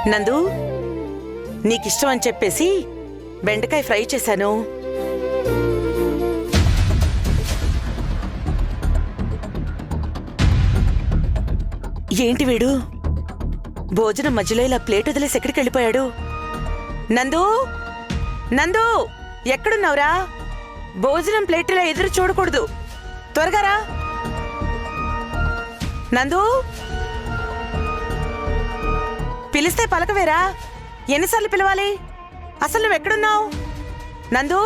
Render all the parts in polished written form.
నందు, నీకిష్టం అని చెప్పేసి బెండకాయ ఫ్రై చేశాను. ఏంటి వీడు భోజనం మధ్యలో ఇలా ప్లేట్ వదిలేసి ఎక్కడికి వెళ్ళిపోయాడు? నందు, నందు, ఎక్కడున్నావురా? భోజనం ప్లేట్ ఇలా ఎదురు చూడకూడదు, త్వరగా రా. నందు, పిలిస్తే పలకవేరా? ఎన్నిసార్లు పిలవాలి? అసలు నువ్వెక్కడున్నావు? నందు,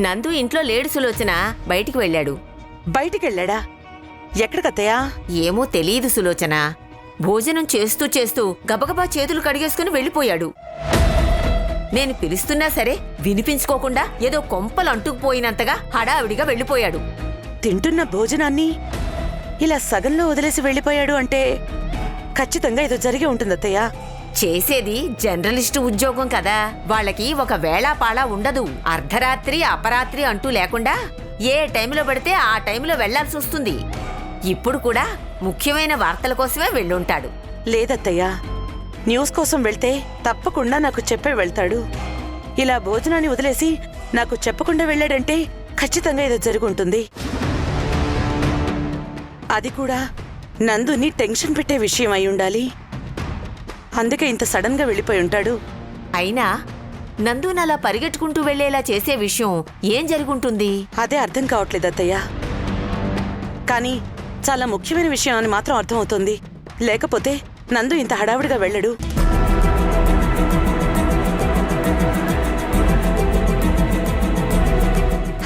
నందు ఇంట్లో లేడు సులోచన, బయటికి వెళ్ళాడు. బయటికెళ్ళాడా? ఎక్కడికత్తయ్యా? ఏమో తెలియదు సులోచన. భోజనం చేస్తూ చేస్తూ గబగబా చేతులు కడిగేసుకుని వెళ్ళిపోయాడు. నేను పిలుస్తున్నా సరే వినిపించుకోకుండా ఏదో కొంపలు అంటుకుపోయినంతగా హడావిడిగా వెళ్ళిపోయాడు. తింటున్న భోజనాన్ని ఇలా సగంలో వదిలేసి వెళ్ళిపోయాడు అంటే ఖచ్చితంగా ఏదో జరిగి ఉంటుందత్తయ్యా. చేసేది జర్నలిస్టు ఉద్యోగం కదా, వాళ్ళకి ఒక వేళాపాళా ఉండదు. అర్ధరాత్రి అపరాత్రి అంటూ లేకుండా ఏ టైంలో పడితే ఆ టైంలో వెళ్లాల్సి వస్తుంది. ఇప్పుడు కూడా ముఖ్యమైన వార్తల కోసమే వెళ్ళుంటాడు. లేదత్తయ్యా, న్యూస్ కోసం వెళ్తే తప్పకుండా నాకు చెప్పే వెళ్తాడు. ఇలా భోజనాన్ని వదిలేసి నాకు చెప్పకుండా వెళ్ళాడంటే ఖచ్చితంగా ఏదో జరుగుంటుంది. అది కూడా నందుని టెన్షన్ పెట్టే విషయం అయి ఉండాలి. అందుకే ఇంత సడన్ గా వెళ్ళిపోయి ఉంటాడు. అయినా నందునలా పరిగెట్టుకుంటూ వెళ్లేలా చేసే విషయం ఏం జరుగుంటుంది? అదే అర్థం కావట్లేదు అత్తయ్యా. కానీ చాలా ముఖ్యమైన విషయం అని మాత్రం అర్థం అవుతుంది. లేకపోతే నందు ఇంత హడావిడిగా వెళ్ళడు.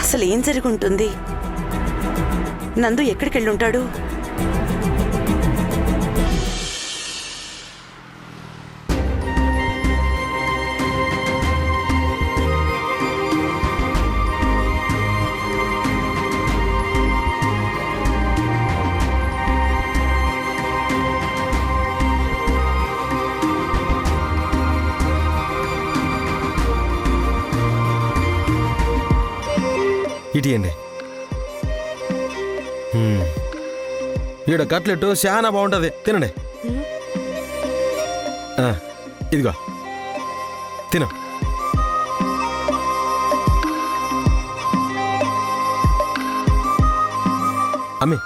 అసలు ఏం జరుగుంటుంది? నందు ఎక్కడికి వెళ్ళుంటాడు? ఇటీయండి. ఈడ కట్లెట్ చాలా బాగుంటుంది, తినండి. ఇదిగో తిను. అమ్మి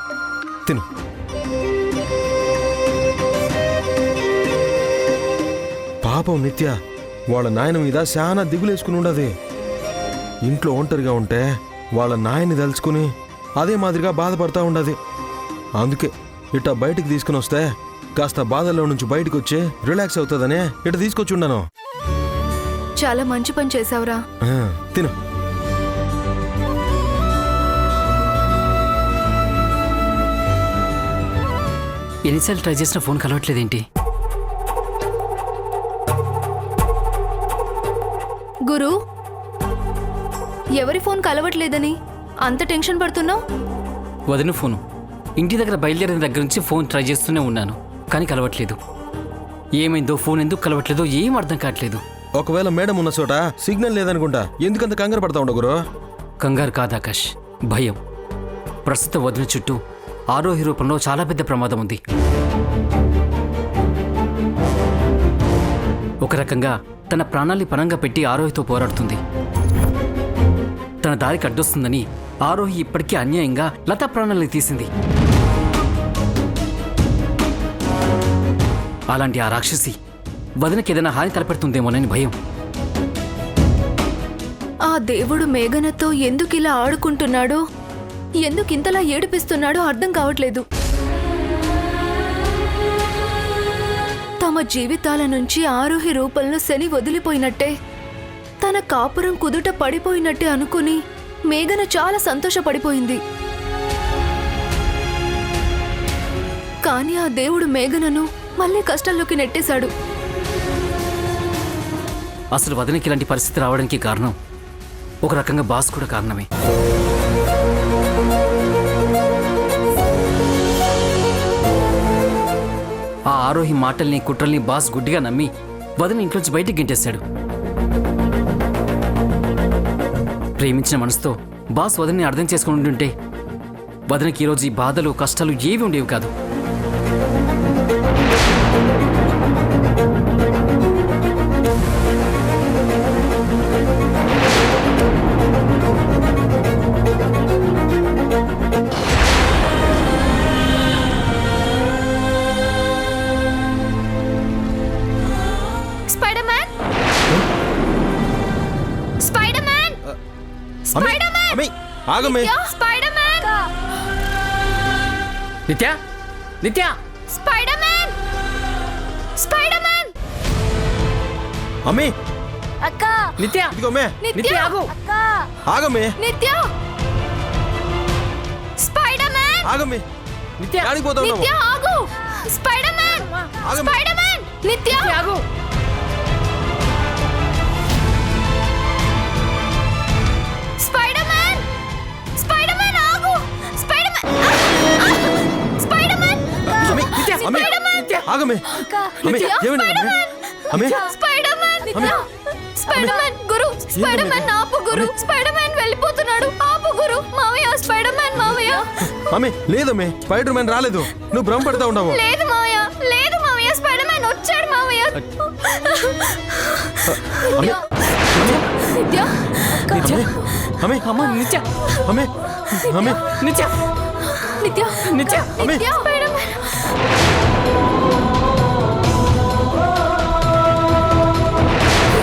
తిను. పాపం నిత్య వాళ్ళ నాయన మీద చాలా దిగులేసుకుని ఉండదు. ఇంట్లో ఒంటరిగా ఉంటే వాళ్ళ నాయన్ని తలుచుకుని అదే మాదిరిగా బాధపడతా ఉండదు. అందుకే ఇట్లా బయటికి తీసుకుని వస్తే కాస్త బాధల్లో నుంచి బయటకు వచ్చి రిలాక్స్ అవుతుందనే ఇట్లా తీసుకొచ్చి ఉన్నాను. చాలా మంచి పని చేసావురా. తిను. ఎన్నిసార్లు ట్రై చేసినా ఫోన్ కలవట్లేదేంటి? గురు, ఎవరి ఫోన్ కలవట్లేదని అంత టెన్షన్ పడుతున్నావు? వదిన ఫోను. ఇంటి దగ్గర బయలుదేరిన దగ్గర నుంచి ఫోన్ ట్రై చేస్తూనే ఉన్నాను, కానీ కలవట్లేదు. ఏమైందో, ఫోన్ ఎందుకు కలవట్లేదో ఏం అర్థం కావట్లేదు. ఒకవేళ మేడం ఉన్న చోట సిగ్నల్ లేదనుకుంటా. ఎందుకంత కంగారు పడతా ఉండగురు? కంగారు కాదు ఆకాష్, భయం. ప్రస్తుత వదిన చుట్టూ ఆరోహి రూపంలో చాలా పెద్ద ప్రమాదం ఉంది. ఒక రకంగా తన ప్రాణాల్ని పణంగా పెట్టి ఆరోహితో పోరాడుతుంది. తన దారికి అడ్డొస్తుందని ఆరోహి ఇప్పటికీ అన్యాయంగా లతా ప్రాణాలని తీసింది. అలాంటి ఆ రాక్షసి వదినకి ఏదైనా హాని తలపెడుతుందేమోనని భయం. ఆ దేవుడు మేఘనతో ఎందుకు ఇలా ఆడుకుంటున్నాడో, ఎందుకు ఇంతలా ఏడిపిస్తున్నాడో అర్థం కావట్లేదు. తమ జీవితాల నుంచి ఆరోహి రూపంలో శని వదిలిపోయినట్టే, తన కాపురం కుదుట పడిపోయినట్టే అనుకుని మేఘన చాలా సంతోషపడిపోయింది. కానీ ఆ దేవుడు మేఘనను మళ్ళీ కష్టంలోకి నెట్టేశాడు. అసలు వదినకి ఇలాంటి పరిస్థితి రావడానికి కారణం ఒక రకంగా బాస్ కూడా కారణమే. ఆ ఆరోహి మాటల్ని కుట్రల్ని బాస్ గుడ్డిగా నమ్మి వదిన ఇంట్లోంచి బయటికి గెంటేశాడు. ప్రేమించిన మనసుతో బాస్ వదిన్ని అర్థం చేసుకుని ఉంటుంటే వదినకి ఈరోజు ఈ బాధలు కష్టాలు ఏవి ఉండేవి కాదు. అమ్మి ఆగమ్మి స్పైడర్ మ్యాన్ నిత్య నిత్య స్పైడర్ మ్యాన్ స్పైడర్ మ్యాన్ అమ్మి అక్క నిత్య ఇదిగో అమ్మే నిత్య ఆగు అక్క ఆగమ్మి నిత్య స్పైడర్ మ్యాన్ ఆగమ్మి నిత్య యాడికి పోతా ఉన్నావు నిత్య ఆగు స్పైడర్ మ్యాన్ ఆగమ్మి. స్పైడర్ మ్యాన్ నిత్య ఆగు స్పైడర్ మ్యాన్ స్పైడర్ మ్యాన్ ఆగు స్పైడర్ మ్యాన్ స్పైడర్ మ్యాన్ అమ్మి అమ్మి నిత్య ఆగమ్మి అమ్మి ఏమైంది అమ్మి అమ్మి స్పైడర్ మ్యాన్ నిత్య స్పైడర్ మ్యాన్ గురు స్పైడర్ మ్యాన్ ఆపు గురు స్పైడర్ మ్యాన్ వెళ్ళిపోతున్నాడు ఆపు గురు మావయ్య స్పైడర్ మ్యాన్ మావయ్య అమ్మి లేదమ్మి స్పైడర్ మ్యాన్ రాలేదు నువ్వు భ్రమ పడతా ఉండవు లేదు మావయ్య లేదు మావయ్య స్పైడర్ మ్యాన్ వచ్చాడు మావయ్య నిత్య నిత్య అమ్మి అమ్మ నిత్య అమ్మి అమ్మి నిత్య నిత్య నిత్య అమ్మి నిత్య స్పైడర్ మ్యాన్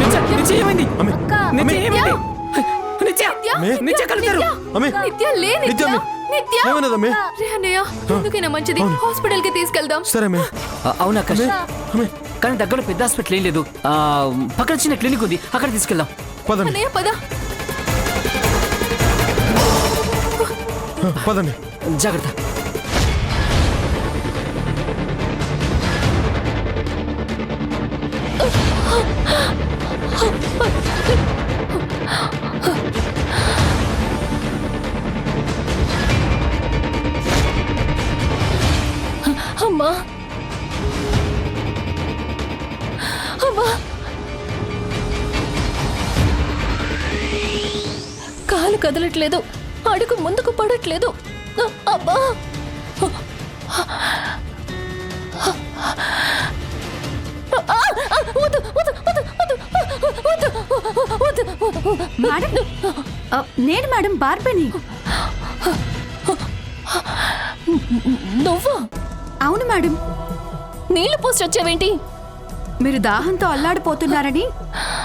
నిత్య నిత్య ఏమైంది అమ్మి నిత్య ఏమైంది నిత్య మే? నిత్య కలుగుతారు అమ్మి నిత్య లే నిత్య నిత్య అమ్మి. నిత్య ఏమైనదమ్మి రే అన్నయ్య ఎందుకైనా మంచిది హాస్పిటల్ కి తీసుకెళ్దాం సరే అమ్మి అవునా కష్ట అమ్మి కానీ దగ్గర పెద్ద హాస్పిటల్ ఏం లేదు పక్కన చిన్న క్లినిక్ ఉంది అక్కడ తీసుకెళ్దాం పదండి అన్నయ్య పద పదండి జాగ్రత్త అమ్మా అమ్మా కాలు కదలట్లేదు అడుగు ముందుకు పడట్లేదు అబ్బా మేడం నేను మేడం బార్బిని నువ్వా అవును మేడం నీళ్లు పోసి వచ్చావేంటి మీరు దాహంతో అల్లాడిపోతున్నారని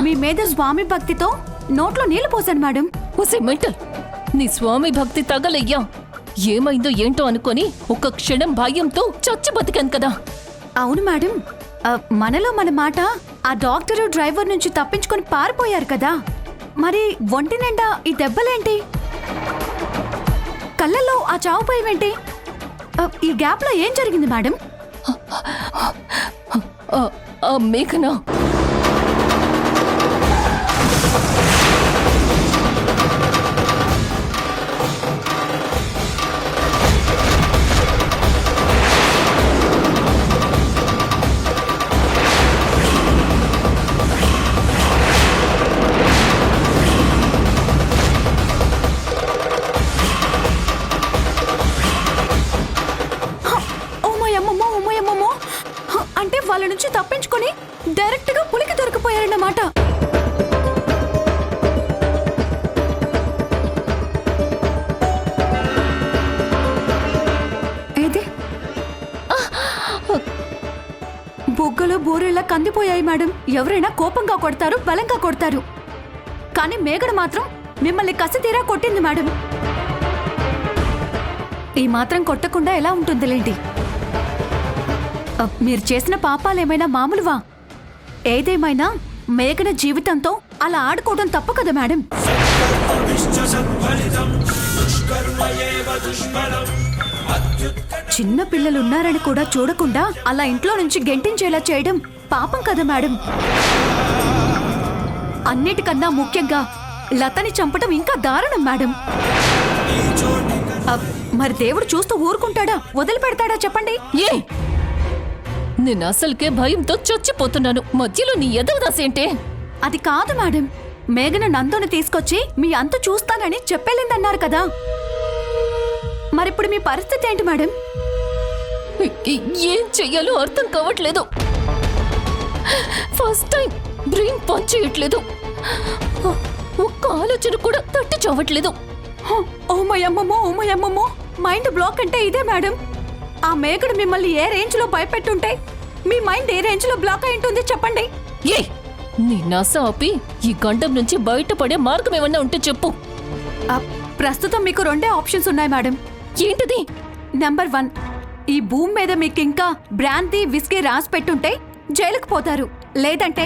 మీ మీద స్వామి భక్తితో నోట్లో నీళ్లు పోసాను మేడం ఒసే మెంటల్ నీ స్వామి భక్తి తగలయ్యా ఏమైందో ఏంటో అనుకొని ఒక్క క్షణం భయంతో చచ్చి బతికాను కదా అవును మేడం మనలో మన మాట ఆ డాక్టరు డ్రైవర్ నుంచి తప్పించుకొని పారిపోయారు కదా మరి ఒంటి నిండా ఈ దెబ్బలేంటి కళ్ళల్లో ఆ చావు భయమేంటి ఈ గ్యాప్ లో ఏం జరిగింది మేడం ఆ మేఘనా ఓమోయమ్మమ్మో అంటే వాళ్ళ నుంచి తప్పించుకొని డైరెక్ట్ గా పులికి దొరికిపోయారన్నమాట ఏది బొగ్గలు బోరెల్లా కందిపోయాయి మేడం ఎవరైనా కోపంగా కొడతారు బలంగా కొడతారు కానీ మేఘన మాత్రం మిమ్మల్ని కసి తీరా కొట్టింది మేడం ఈ మాత్రం కొట్టకుండా ఎలా ఉంటుందిలేంటి మీరు చేసిన పాపాలేమైనా మామూలువా ఏదేమైనా మేఘన జీవితంతో అలా ఆడుకోవడం తప్పు కదా మేడం చిన్న పిల్లలున్నారని కూడా చూడకుండా అలా ఇంట్లో నుంచి గెంటించేలా చేయడం పాపం కదా మేడం అన్నిటికన్నా ముఖ్యంగా లతని చంపడం ఇంకా దారుణం మేడం మరి దేవుడు చూస్తూ ఊరుకుంటాడా వదిలిపెడతాడా చెప్పండి ఏ నేను అసలుకే భయంతో చచ్చిపోతున్నాను మధ్యలో నీ ఎదవదాసేంటే అది కాదు మేడం మేఘన నందుని తీసుకొచ్చి మీ అంతు చూస్తానని చెప్పెళ్ళిందన్నారు కదా మరిప్పుడు మీ పరిస్థితి ఏంటి మేడం ఏం చెయ్యాలో అర్థం కావట్లేదు ఫస్ట్ టైం బ్రెయిన్ పని చేయట్లేదు ఒక్క ఆలోచన కూడా తట్టి చావట్లేదు ఓమయమ్మమ్మో మైండ్ బ్లాక్ అంటే ఇదే మేడం ఆ మేఘడు మిమ్మల్ని ఏ రేంజ్ లో భయపెట్టుంటే మీ మైండ్ ఏ రేంజ్ లో బ్లాక్ అయి ఉంటుంది చెప్పండి ఏ నీ నస ఆపి ఈ గండం నుంచి బయటపడే మార్గం ఏమన్నా ఉంటే చెప్పు ప్రస్తుతం మీకు రెండే ఆప్షన్స్ ఉన్నాయి మేడం. ఏంటిది? నంబర్ 1, ఈ భూమి మీద మీకు ఇంకా బ్రాందీ విస్కీ రాసి పెట్టుంటే జైలుకు పోతారు, లేదంటే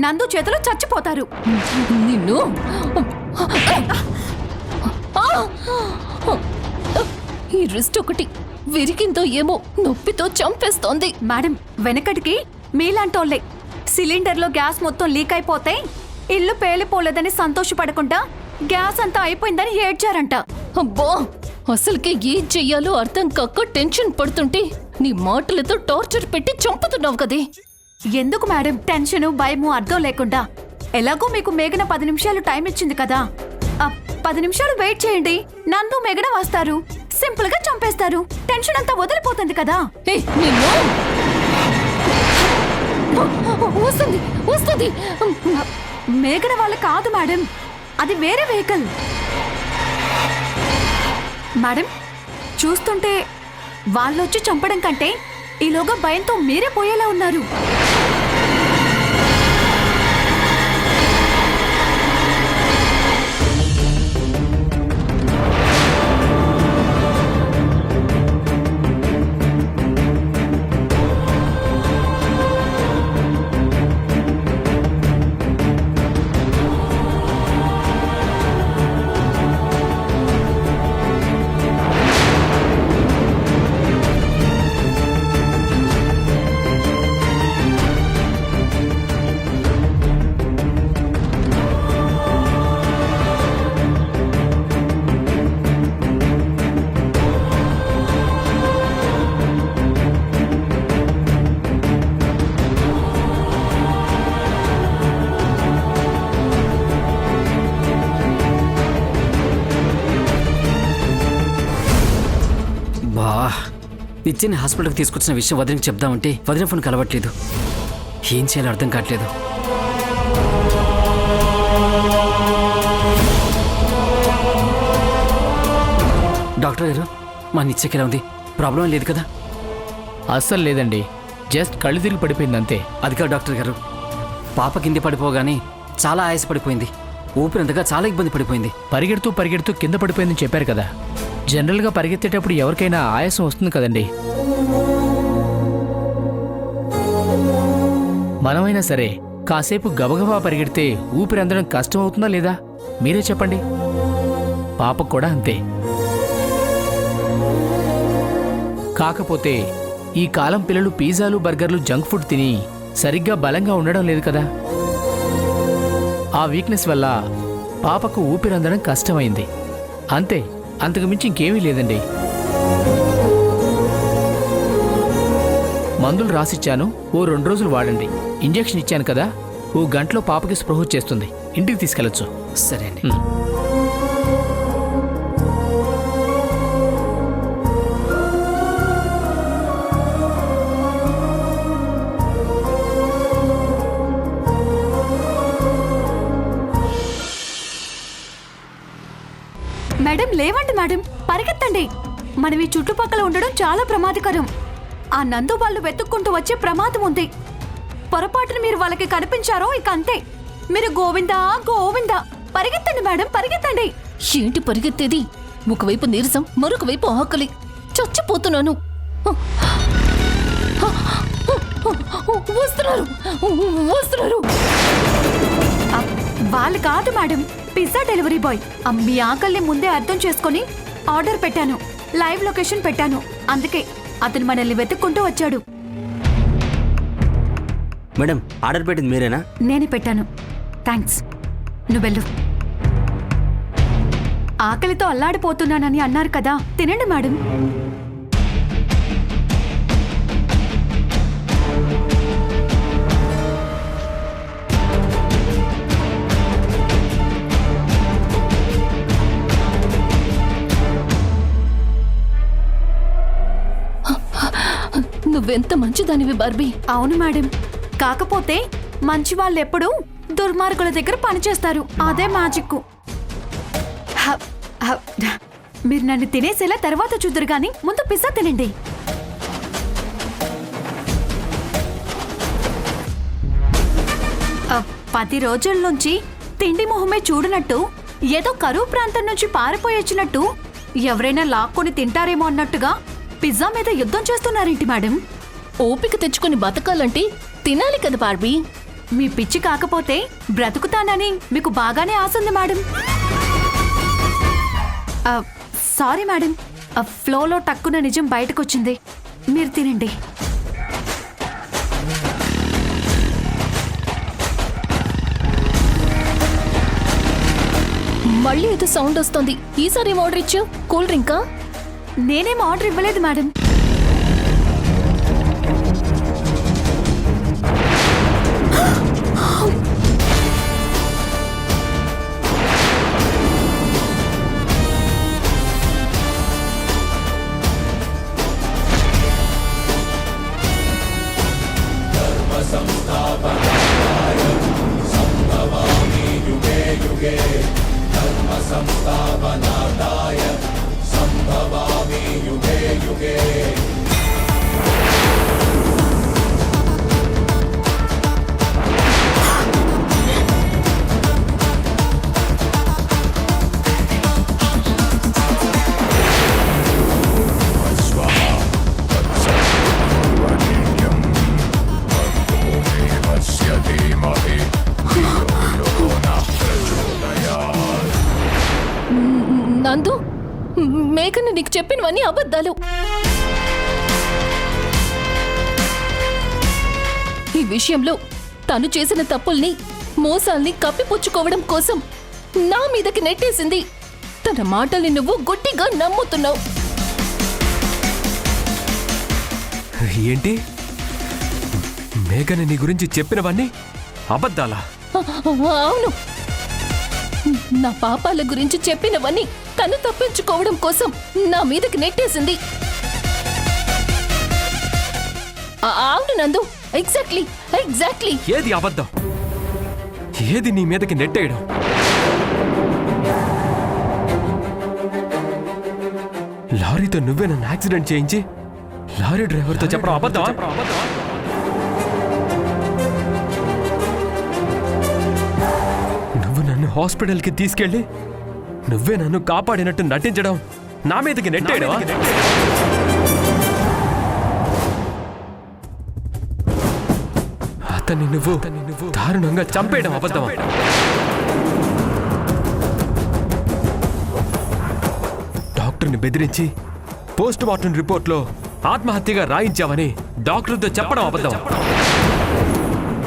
నందు చేతిలో చచ్చిపోతారు. నిన్ను ఈ రిస్ట్ ఒకటి విరిగిందో ఏమో నొప్పితో చంపేస్తోంది. మేడం, వెనకటికి మీలాంటోళ్ళే సిలిండర్లో గ్యాస్ మొత్తం లీక్ అయిపోతే ఇల్లు పేలిపోలేదని సంతోషపడకుండా గ్యాస్ అంతా అయిపోయిందని ఏడ్చారంట. అబ్బా, అసలుకే ఏం చెయ్యాలో అర్థం కాక టెన్షన్ పడుతుంటే నీ మాటలతో టార్చర్ పెట్టి చంపుతున్నావు కదే. ఎందుకు మేడం టెన్షను భయము అర్థం లేకుండా? ఎలాగో మీకు మేఘన 10 నిమిషాలు టైం ఇచ్చింది కదా, 10 నిమిషాలు వెయిట్ చేయండి. నందు మేఘన వస్తారు, సింపుల్ గా చంపేస్తారు, టెన్షన్ అంతా వదిలిపోతుంది కదా. ఏయ్, నిన్ను వస్తుంది వస్తుంది. మేఘన వాళ్ళు కాదు మేడం, అది వేరే వెహికల్. మేడం, చూస్తుంటే వాళ్ళొచ్చి చంపడం కంటే ఈలోగా భయంతో మీరే పోయేలా ఉన్నారు. నిత్యాన్ని హాస్పిటల్కి తీసుకొచ్చిన విషయం వదిలికి చెప్దామంటే వదిన ఫోన్ కలవట్లేదు. ఏం చేయాలో అర్థం కావట్లేదు. డాక్టర్ గారు, మా నిత్యకి ఎలా ఉంది? ప్రాబ్లం లేదు కదా? అస్సలు లేదండి, జస్ట్ కళ్ళు తిరిగి పడిపోయింది అంతే. అది కాదు డాక్టర్ గారు, పాప కింద పడిపోగానే చాలా ఆయాసపడిపోయింది, ఊపిరంతగా చాలా ఇబ్బంది పడిపోయింది. పరిగెడుతూ పరిగెడుతూ కింద పడిపోయిందని చెప్పారు కదా. జనరల్గా పరిగెత్తేటప్పుడు ఎవరికైనా ఆయాసం వస్తుంది కదండి. మనమైనా సరే కాసేపు గబగబా పరిగెడితే ఊపిరి అందడం కష్టం అవుతుందా లేదా మీరే చెప్పండి. పాపకు కూడా అంతే. కాకపోతే ఈ కాలం పిల్లలు పిజ్జాలు బర్గర్లు జంక్ ఫుడ్ తిని సరిగ్గా బలంగా ఉండడం లేదు కదా. ఆ వీక్నెస్ వల్ల పాపకు ఊపిరందడం కష్టమైంది అంతే, అంతకు మించి ఇంకేమీ లేదండి. మందులు రాసిచ్చాను, ఓ 2 రోజులు వాడండి. ఇంజెక్షన్ ఇచ్చాను కదా, ఓ గంటలో పాపకి స్పృహ వచ్చేస్తుంది, ఇంటికి తీసుకెళ్లొచ్చు. సరే అండి. మేడం లేవండి మేడం, పరిగెత్తండి. మనం ఈ చుట్టుపక్కల ఉండడం చాలా ప్రమాదకరం. ఆ నందు వాళ్ళు వెతుక్కుంటూ వచ్చే ప్రమాదం ఉంది. పొరపాటున మీరు వాళ్ళకి కనిపించారో ఇక అంతే. మీరు గోవిందా గోవిందా. పరిగెత్తండి మేడం, పరిగెత్తండి. ఏంటి పరిగెత్తేది? ఒకవైపు నీరసం, మరొక వైపు ఆకలి, చచ్చిపోతున్నాను. వస్తున్నారు వస్తున్నారు. వాళ్ళు కాదు మేడం, పిజ్జా డెలివరీ బాయ్. మీ ఆకలిని ముందే అర్థం చేసుకొని ఆర్డర్ పెట్టాను, లైవ్ లొకేషన్ పెట్టాను, అందుకే అతను మనల్ని వెతుక్కుంటూ వచ్చాడు. మేడం, ఆర్డర్ పెట్టింది మీరేనా? నేనే పెట్టాను. థ్యాంక్స్. నువ్వు వెళ్ళు. ఆకలితో అల్లాడిపోతున్నానని అన్నారు కదా, తినండి మేడం. నువ్వెంత మంచిదానివి బార్బీ. అవును మేడం, కాకపోతే మంచి వాళ్ళు ఎప్పుడూ దుర్మార్గుల దగ్గర పనిచేస్తారు, అదే మ్యాజిక్. మీరు నన్ను తినేసేలా తర్వాత చూద్దరు గాని ముందు పిజ్జా తినండి. ఆ, 10 రోజుల నుంచి తిండి మొహమే చూడనట్టు ఏదో కరువు ప్రాంతం నుంచి పారిపోయొచ్చినట్టు ఎవరైనా లాక్కొని తింటారేమో అన్నట్టుగా పిజ్జా మీద యుద్ధం చేస్తున్నారేంటి మేడం? ఓపిక తెచ్చుకొని బతకాలంటే తినాలి కదా బార్బీ. మీ పిచ్చి కాకపోతే బ్రతుకుతానని మీకు బాగానే ఆశ మేడం. సారీ మేడం, ఫ్లోలో టక్కున నిజం బయటకొచ్చింది. మీరు తినండి. మళ్ళీ ఏదో సౌండ్ వస్తుంది. ఈసారి ఏం ఆర్డర్ ఇచ్చావు? కూల్ డ్రింకా? నేనేం ఆర్డర్ ఇవ్వలేదు మేడం. నందు, మేఘన నీకు చెప్పినవన్నీ అబద్ధాలు. ఈ విషయంలో తను చేసిన తప్పుల్ని, మోసాల్ని కప్పిపుచ్చుకోవడం కోసం నా మీదకి నెట్టేసింది. తన మాటల్ని నువ్వు గట్టిగా నమ్ముతున్నావు. ఏంటి? మేఘన నీ గురించి చెప్పినవన్నీ అబద్ధాలా? అవును, నా పాపాల గురించి చెప్పినవన్నీ తను తప్పించుకోవడం కోసం నా మీదకి నెట్టేసింది. అవును నందు, ఎగ్జాక్ట్లీ. ఏది అబద్ధం? ఏది నీ మీదకి నెట్టేయడం? లారీతో నువ్వే నన్ను యాక్సిడెంట్ చేయించి లారీ డ్రైవర్తో చెప్పడం అబద్ధం? నువ్వు నన్ను హాస్పిటల్కి తీసుకెళ్ళి నువ్వే నన్ను కాపాడినట్టు నటించడం, నా మీదకి నెట్టేయడం? అతన్ని నువ్వు దారుణంగా చంపేయడం అబద్ధమా? డాక్టర్ని బెదిరించి పోస్ట్ మార్టం రిపోర్ట్లో ఆత్మహత్యగా రాయించావని డాక్టర్తో చెప్పడం అబద్ధం?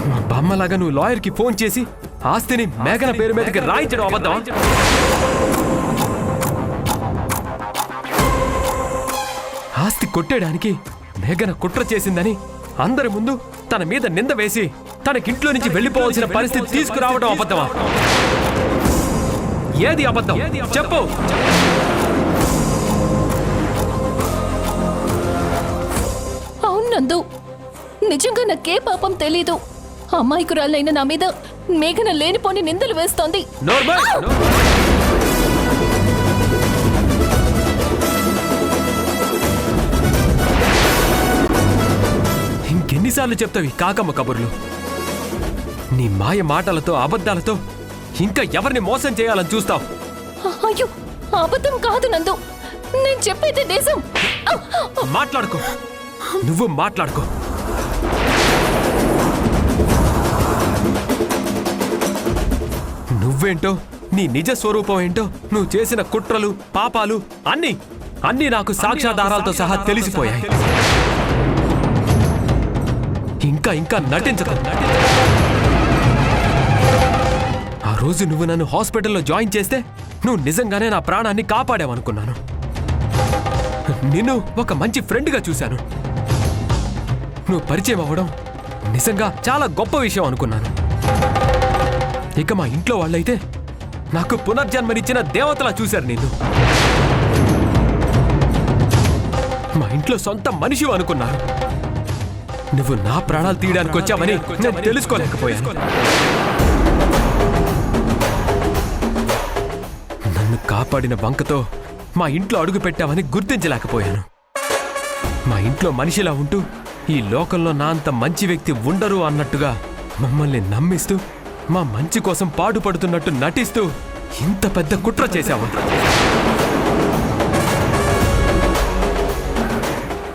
మా బమ్మలాగా నువ్వు లాయర్కి ఫోన్ చేసి ఆస్తిని మేఘన పేరు మీదకి రాయించడం అబద్ధం? ఆస్తి కొట్టేయడానికి మేఘన కుట్ర చేసిందని అందరి ముందు తన మీద నింద వేసి తనకింట్లో నుంచి వెళ్ళిపోవాల్సిన పరిస్థితి తీసుకురావడం అబద్ధమా? ఏది అబద్ధం చెప్పు. అవును నందు, నిజంగా నాకే పాపం తెలీదు. అమాయకురాలైన నా మీద మేఘన లేనిపోని నిందలు వేస్తోంది. ఇంకెన్నిసార్లు చెప్తావి కాకమ్మ కబుర్లు? నీ మాయ మాటలతో, అబద్ధాలతో ఇంకా ఎవరిని మోసం చేయాలని చూస్తావు? అయ్యో, అబద్ధం కాదు నందు, నేను చెప్పేది నిజం. మాట్లాడుకో, నువ్వు మాట్లాడుకో. నువ్వేంటో, నీ నిజ స్వరూపం ఏంటో, నువ్వు చేసిన కుట్రలు, పాపాలు అన్నీ నాకు సాక్ష్యాధారాలతో సహా తెలిసిపోయాయి. ఇంకా నటించకు. ఆ రోజు నువ్వు నన్ను హాస్పిటల్లో జాయిన్ చేస్తే నువ్వు నిజంగానే నా ప్రాణాన్ని కాపాడావనుకున్నాను. నిన్ను ఒక మంచి ఫ్రెండ్గా చూశాను. నువ్వు పరిచయం అవ్వడం నిజంగా చాలా గొప్ప విషయం అనుకున్నాను. ఇక మా ఇంట్లో వాళ్ళైతే నాకు పునర్జన్మనిచ్చిన దేవతలా చూశారు నిన్ను. మా ఇంట్లో సొంత మనిషి అనుకున్నారు. నువ్వు నా ప్రాణాలు తీయడానికి వచ్చావని నేను తెలుసుకోలేకపోయాను. నన్ను కాపాడిన వంకతో మా ఇంట్లో అడుగు పెట్టావని గుర్తించలేకపోయాను. మా ఇంట్లో మనిషిలా ఉంటూ ఈ లోకంలో నా అంత మంచి వ్యక్తి ఉండరు అన్నట్టుగా మమ్మల్ని నమ్మిస్తూ, మా మంచి కోసం పాటుపడుతున్నట్టు నటిస్తూ ఇంత పెద్ద కుట్ర చేశావు.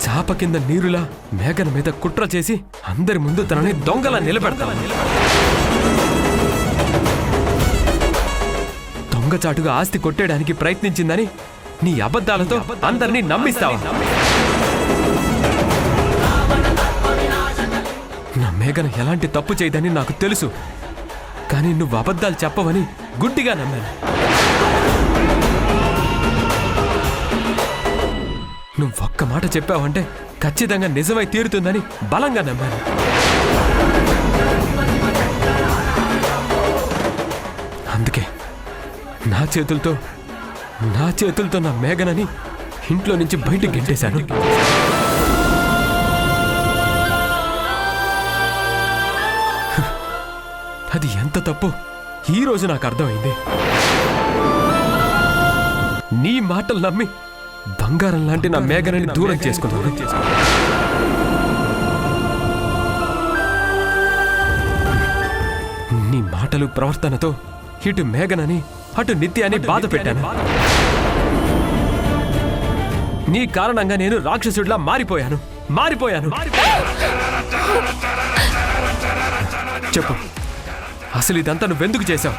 చాప కింద నీరులా మేఘన మీద కుట్ర చేసి అందరి ముందు తనని దొంగలా నిలబెడతావు. దొంగచాటుగా ఆస్తి కొట్టేయడానికి ప్రయత్నించిందని నీ అబద్ధాలతో అందరినీ నమ్మిస్తావా? నా మేఘన ఎలాంటి తప్పు చేయదని నాకు తెలుసు, కానీ నువ్వు అబద్ధాలు చెప్పవని గుడ్డిగా నమ్మాను. నువ్వు ఒక్క మాట చెప్పావంటే ఖచ్చితంగా నిజమై తీరుతుందని బలంగా నమ్మాను. అందుకే నా చేతులతో నా మేఘనని ఇంట్లో నుంచి బయటికి గెంటేశాను. అది ఎంత తప్పు ఈ రోజు నాకు అర్థమైంది. నీ మాటలు నమ్మి బంగారం లాంటి నా మేఘనని దూరం చేసుకున్నాను. నీ మాటలు ప్రవర్తనతో ఇటు మేఘనని అటు నిత్యాన్ని బాధ పెట్టాను. నీ కారణంగా నేను రాక్షసుడిలా మారిపోయాను. చెప్పు, అసలు ఇదంతా నువ్వెందుకు చేశావు?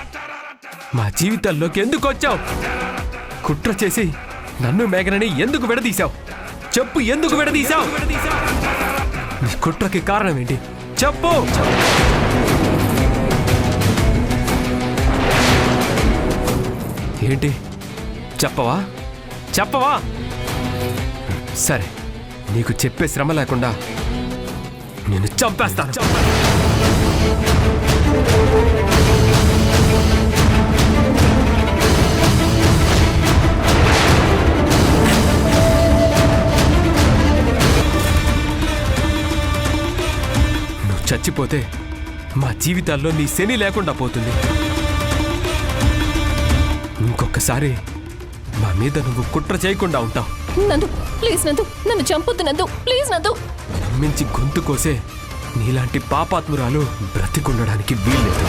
మా జీవితాల్లోకి ఎందుకు వచ్చావు? కుట్ర చేసి నన్ను మేఘనని ఎందుకు విడదీశావు? చెప్పు, ఎందుకు విడదీశావు? నీ కుట్రకి కారణం ఏంటి? చెప్పు. ఏంటి? చెప్పవా? సరే, నీకు చెప్పే శ్రమ లేకుండా నేను చంపేస్తాను. నువ్వు చచ్చిపోతే మా జీవితాల్లో నీ శని లేకుండా పోతుంది. ఇంకొకసారి మా మీద నువ్వు కుట్ర చేయకుండా ఉంటావు. నందు ప్లీజ్, నందు నన్ను చంపొద్దు నందు, ప్లీజ్ నందు. నమ్మించి గొంతు కోసే నీలాంటి పాపాత్మురాలు బ్రతికుండడానికి వీల్లేదు.